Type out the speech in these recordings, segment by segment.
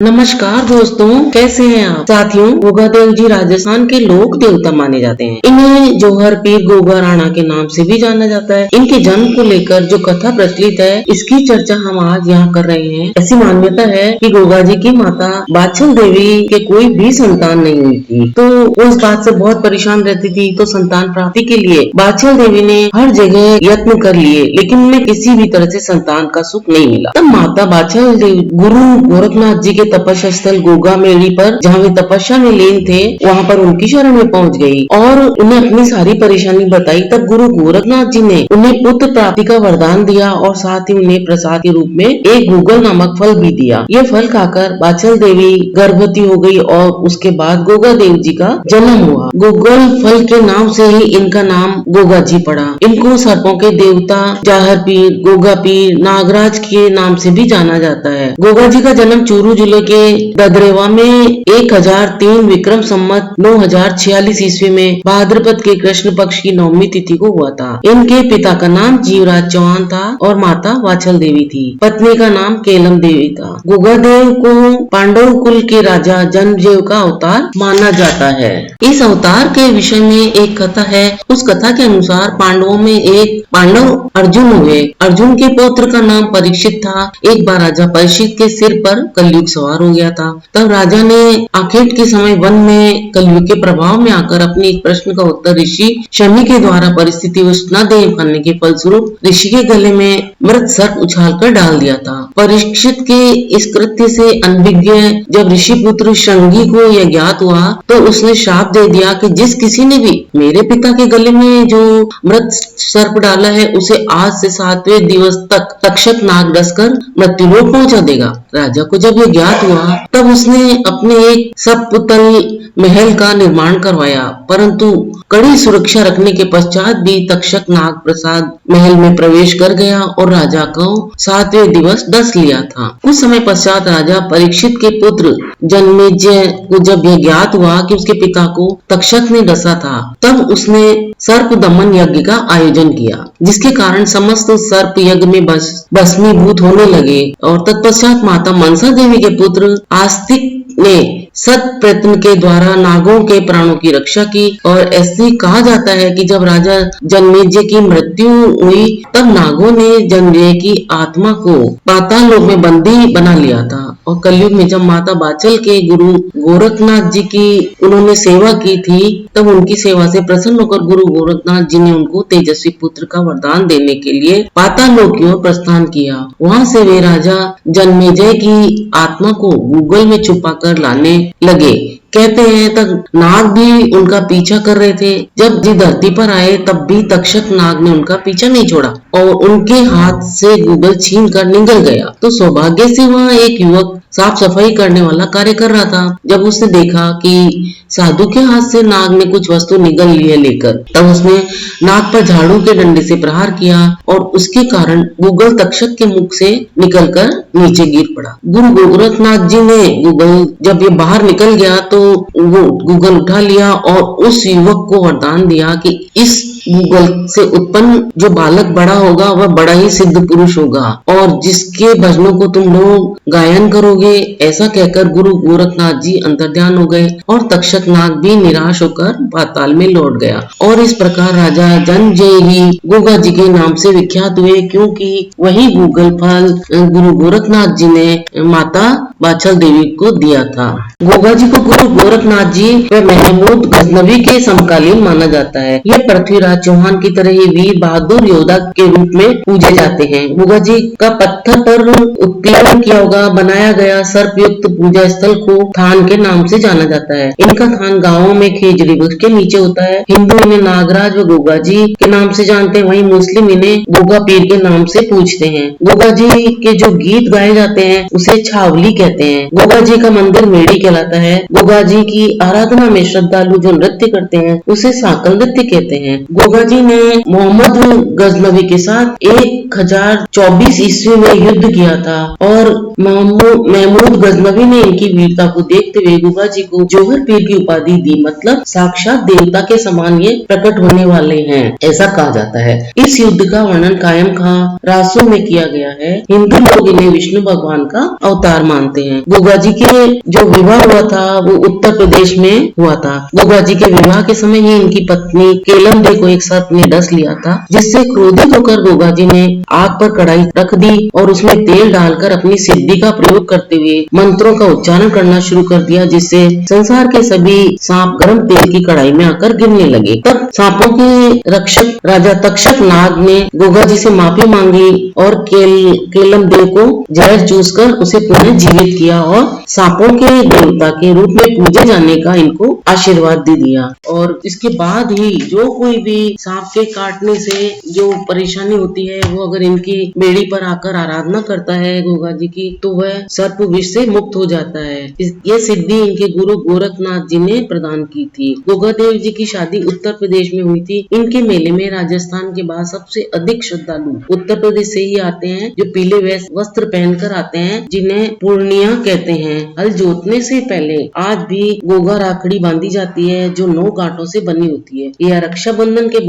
नमस्कार दोस्तों, कैसे हैं आप। साथियों, गोगा देव जी राजस्थान के लोक देवता माने जाते हैं। इन्हें जौहर पीर गोगा राणा के नाम से भी जाना जाता है। इनके जन्म को लेकर जो कथा प्रचलित है, इसकी चर्चा हम आज यहाँ कर रहे हैं। ऐसी मान्यता है कि गोगा जी की माता बाछल देवी के कोई भी संतान नहीं हुई थी, तो वो इस बात से बहुत परेशान रहती थी। तो संतान प्राप्ति के लिए बाछल देवी ने हर जगह यत्न कर लिए, लेकिन उन्हें किसी भी तरह से संतान का सुख नहीं मिला। तब माता बाछल देवी गुरु गोरखनाथ जी के तपस्या स्थल गोगा मेड़ी पर, जहाँ वे तपस्या में लीन थे, वहाँ पर उनकी शरण में पहुँच गई और उन्हें अपनी सारी परेशानी बताई। तब गुरु गोरखनाथ जी ने उन्हें पुत्र प्राप्ति का वरदान दिया और साथ ही उन्हें प्रसाद के रूप में एक गूगल नामक फल भी दिया। ये फल खाकर बाछल देवी गर्भवती हो गई और उसके बाद गोगा देव जी का जन्म हुआ। गूगल फल के नाम से ही इनका नाम गोगा जी पड़ा। इनको सर्पों के देवता जौहर पीर, गोगा पीर, नागराज के नाम से भी जाना जाता है। गोगा जी का जन्म चूरू जिले के ददरेवा में 1003 विक्रम संवत 9046 ईस्वी में भाद्रपद के कृष्ण पक्ष की 9वीं तिथि को हुआ था। इनके पिता का नाम जीवराज चौहान था और माता बाछल देवी थी। पत्नी का नाम केलम देवी था। गोगा देव को पांडव कुल के राजा जन्मजेव का अवतार माना जाता है। इस अवतार के विषय में एक कथा है। उस कथा के अनुसार पांडवों में एक पांडव अर्जुन हुए। अर्जुन के पौत्र का नाम परीक्षित था। एक बार राजा परीक्षित के सिर पर कलयुग सवार हो गया था। तब राजा ने आखेट के समय वन में कलयुग के प्रभाव में आकर अपने एक प्रश्न का उत्तर ऋषि शमी के द्वारा परिस्थिति न दे पाने के फलस्वरूप ऋषि के गले में मृत सर्प उछाल कर डाल दिया था। परीक्षित के इस कृत्य से अनभिज्ञ जब ऋषि पुत्र श्रृंगी को यह ज्ञात हुआ तो उसने श्राप दे दिया कि जिस किसी ने भी मेरे पिता के गले में जो मृत सर्प डाला है, उसे आज से 7वें दिवस तक तक्षक नाग डसकर मृत्युलोक पहुंचा देगा। राजा को जब यह ज्ञात हुआ तब उसने अपने एक सप्ततल महल का निर्माण करवाया, परंतु कड़ी सुरक्षा रखने के पश्चात भी तक्षक नाग प्रसाद महल में प्रवेश कर गया और राजा को 7वें दिवस डस लिया था। कुछ समय पश्चात राजा परीक्षित के पुत्र जन्मेजय को जब यह ज्ञात हुआ कि उसके पिता को तक्षक ने डसा था, तब उसने सर्प दमन यज्ञ का आयोजन किया, जिसके कारण समस्त सर्प यज्ञ में भस्मीभूत होने लगे। और तत्पश्चात माता मनसा देवी के पुत्र आस्तिक ने सत प्रयत्न के द्वारा नागों के प्राणों की रक्षा की। और ऐसे कहा जाता है कि जब राजा जन्मेजय की मृत्यु हुई तब नागों ने जन्मेजय की आत्मा को पाताल लोक में बंदी बना लिया था। और कलयुग में जब माता बाछल के गुरु गोरखनाथ जी की उन्होंने सेवा की थी, तब उनकी सेवा से प्रसन्न होकर गुरु गोरखनाथ जी ने उनको तेजस्वी पुत्र का वरदान देने के लिए पाताल लोक की ओर प्रस्थान किया। वहां से वे राजा जन्मेजय की आत्मा को गूगल में छुपा कर लाने लगे। कहते हैं तब नाग भी उनका पीछा कर रहे थे। जब जी धरती पर आए तब भी तक्षक नाग ने उनका पीछा नहीं छोड़ा और उनके हाथ से गूगल छीन कर निगल गया। तो सौभाग्य से वहाँ एक युवक साफ सफाई करने वाला कार्य कर रहा था। जब उसने देखा कि साधु के हाथ से नाग ने कुछ वस्तु निगल ली है लेकर, तब उसने नाग पर झाड़ू के डंडे से प्रहार किया और उसके कारण गूगल तक्षक के मुख से निकलकर नीचे गिर पड़ा। गुरु गोरखनाथ जी ने गूगल जब ये बाहर निकल गया तो वो गूगल उठा लिया और उस युवक को वरदान दिया कि इस गूगल से उत्पन्न जो बालक बड़ा होगा वह बड़ा ही सिद्ध पुरुष होगा और जिसके भजनों को तुम लोग गायन करोगे। ऐसा कहकर गुरु गोरखनाथ जी अंतर्ध्यान हो गए और तक्षक नाग भी निराश होकर पाताल में लौट गया। और इस प्रकार राजा जन्मेजय ही गोगा जी के नाम से विख्यात हुए, क्योंकि वही गूगल फल गुरु गोरखनाथ जी ने माता बाछल देवी को दिया था। गोगा जी को गुरु गोरखनाथ जी व महमूद गजनवी के समकालीन माना जाता है। ये पृथ्वीराज चौहान की तरह ही वीर बहादुर योद्धा के रूप में पूजे जाते हैं। गोगा जी का पत्थर पर उत्कीर्णन किया होगा बनाया गया सर्प युक्त पूजा स्थल को थान के नाम से जाना जाता है। इनका थान गाँवों में खेजड़ी वृक्ष के नीचे होता है। हिंदू इन्हें नागराज व गोगा जी के नाम से जानते हैं, वहीं मुस्लिम इन्हें गोगा पीर के नाम से पूजते हैं। गोगा जी के जो गीत गाए जाते हैं उसे छावली कहते हैं। गोगा जी का मंदिर मेड़ी कहलाता है। गोगा जी की आराधना में श्रद्धालु जो नृत्य करते हैं उसे साकल नृत्य कहते हैं। गोगा जी ने मोहम्मद गजनवी के साथ 1024 ईस्वी में युद्ध किया था और महमूद गजनवी ने इनकी वीरता को देखते हुए गोगा जी को जौहर पीर की उपाधि दी, मतलब साक्षात देवता के समान ये प्रकट होने वाले हैं, ऐसा कहा जाता है। इस युद्ध का वर्णन कायम खां रासों में किया गया है। हिंदू लोग इन्हें विष्णु भगवान का अवतार मानते हैं। गोगा जी के जो विवाह हुआ था वो उत्तर प्रदेश में हुआ था। गोगा जी के विवाह के समय ही इनकी पत्नी केलम दे को एक सर्प ने डस लिया था, जिससे क्रोधित होकर गोगा जी ने आग पर कढ़ाई रख दी और उसमें तेल डालकर अपनी सिद्धि का प्रयोग करते हुए मंत्रों का उच्चारण करना शुरू कर दिया, जिससे संसार के सभी सांप गर्म तेल की कढ़ाई में आकर गिरने लगे। तब सांपों के रक्षक राजा तक्षक नाग ने गोगा जी से माफी मांगी और केलम देव को जहर चूसकर उसे पुनः जीवित किया और सांपों के देवता के रूप में पूजे जाने का इनको आशीर्वाद दे दिया। और इसके बाद ही जो कोई भी सांप के काटने से जो परेशानी होती है वो अगर इनकी बेड़ी पर आकर आराधना करता है गोगा जी की, तो वह सर्प विष से मुक्त हो जाता है। यह सिद्धि इनके गुरु गोरखनाथ जी ने प्रदान की थी। गोगा देव जी की शादी उत्तर प्रदेश में हुई थी। इनके मेले में राजस्थान के बाद सबसे अधिक श्रद्धालु उत्तर प्रदेश से ही आते हैं, जो पीले वस्त्र पहनकर आते हैं, जिन्हें पूर्णिया कहते हैं। हल जोतने से पहले आज भी गोगा राखड़ी बांधी जाती है, जो 9 गांठों से बनी होती है। यह रक्षाबंधन के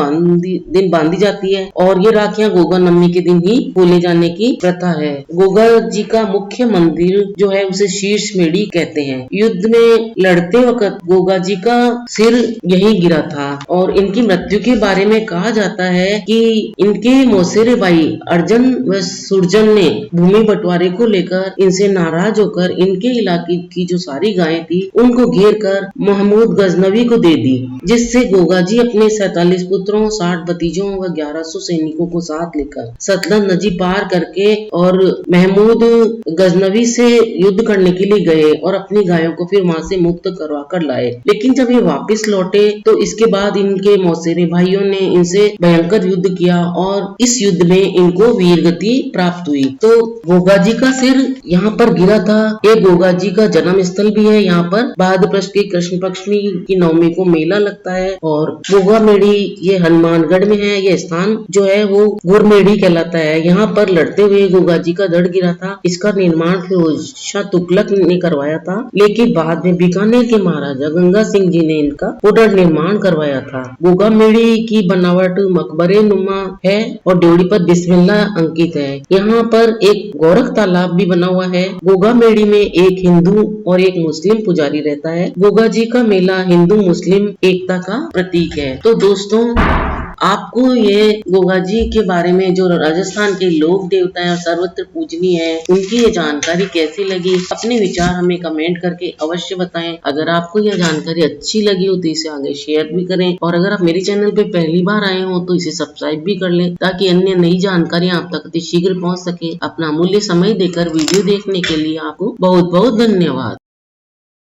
दिन बांधी जाती है और ये राखियां गोगा नवमी के दिन ही खोले जाने की प्रथा है। गोगा जी का मुख्य मंदिर जो है उसे शीर्ष मेढ़ी कहते हैं। युद्ध में लड़ते वक्त गोगा जी का सिर यहीं गिरा था और इनकी मृत्यु के बारे में कहा जाता है कि इनके मौसेरे भाई अर्जुन व सुरजन ने भूमि बंटवारे को लेकर इनसे नाराज होकर इनके इलाके की जो सारी गायें थी उनको घेर कर महमूद गजनवी को दे दी, जिससे गोगा जी अपने 47 पुत्रों, 60 भतीजों व 1100 सैनिकों को साथ लेकर सतलज नदी पार करके और महमूद गजनवी से युद्ध करने के लिए गए और अपनी गायों को फिर वहां से मुक्त करवा कर लाए। लेकिन जब ये वापस लौटे तो इसके बाद इनके मौसेरे भाइयों ने इनसे भयंकर युद्ध किया और इस युद्ध में इनको वीरगति प्राप्त हुई। तो गोगा जी का सिर यहाँ पर गिरा था। ये गोगा जी का जन्म स्थल भी है। यहाँ पर भाद्रपद की कृष्ण पक्ष की नवमी को मेला लगता है और गोगा मेढ़ी ये हनुमानगढ़ में है। ये स्थान जो है वो गुरमेढ़ी कहलाता है। यहाँ पर लड़ते हुए गोगा जी का धड़ गिरा था। इसका निर्माण फिरोज शाह तुगलक ने करवाया था, लेकिन बाद में बीकानेर के महाराजा गंगा सिंह जी ने इनका पुनर्निर्माण करवाया था। गोगा मेढ़ी की बनावट मकबरे नुमा है और ड्योढ़ी पर बिस्मिल्लाह अंकित है। यहाँ पर एक गोरख तालाब भी बना हुआ है। गोगा मेढ़ी में एक हिंदू और एक मुस्लिम पुजारी रहता है। गोगा जी का मेला हिंदू मुस्लिम एकता का प्रतीक है। तो दोस्तों, आपको ये गोगा जी के बारे में जो राजस्थान के लोक देवता है और सर्वत्र पूजनीय है, उनकी ये जानकारी कैसी लगी, अपने विचार हमें कमेंट करके अवश्य बताएं। अगर आपको यह जानकारी अच्छी लगी हो तो इसे आगे शेयर भी करें और अगर आप मेरे चैनल पे पहली बार आए हो तो इसे सब्सक्राइब भी कर लें, ताकि अन्य नई जानकारी आप तक अति शीघ्र पहुंच सके। अपना अमूल्य समय देकर वीडियो देखने के लिए आपको बहुत बहुत धन्यवाद।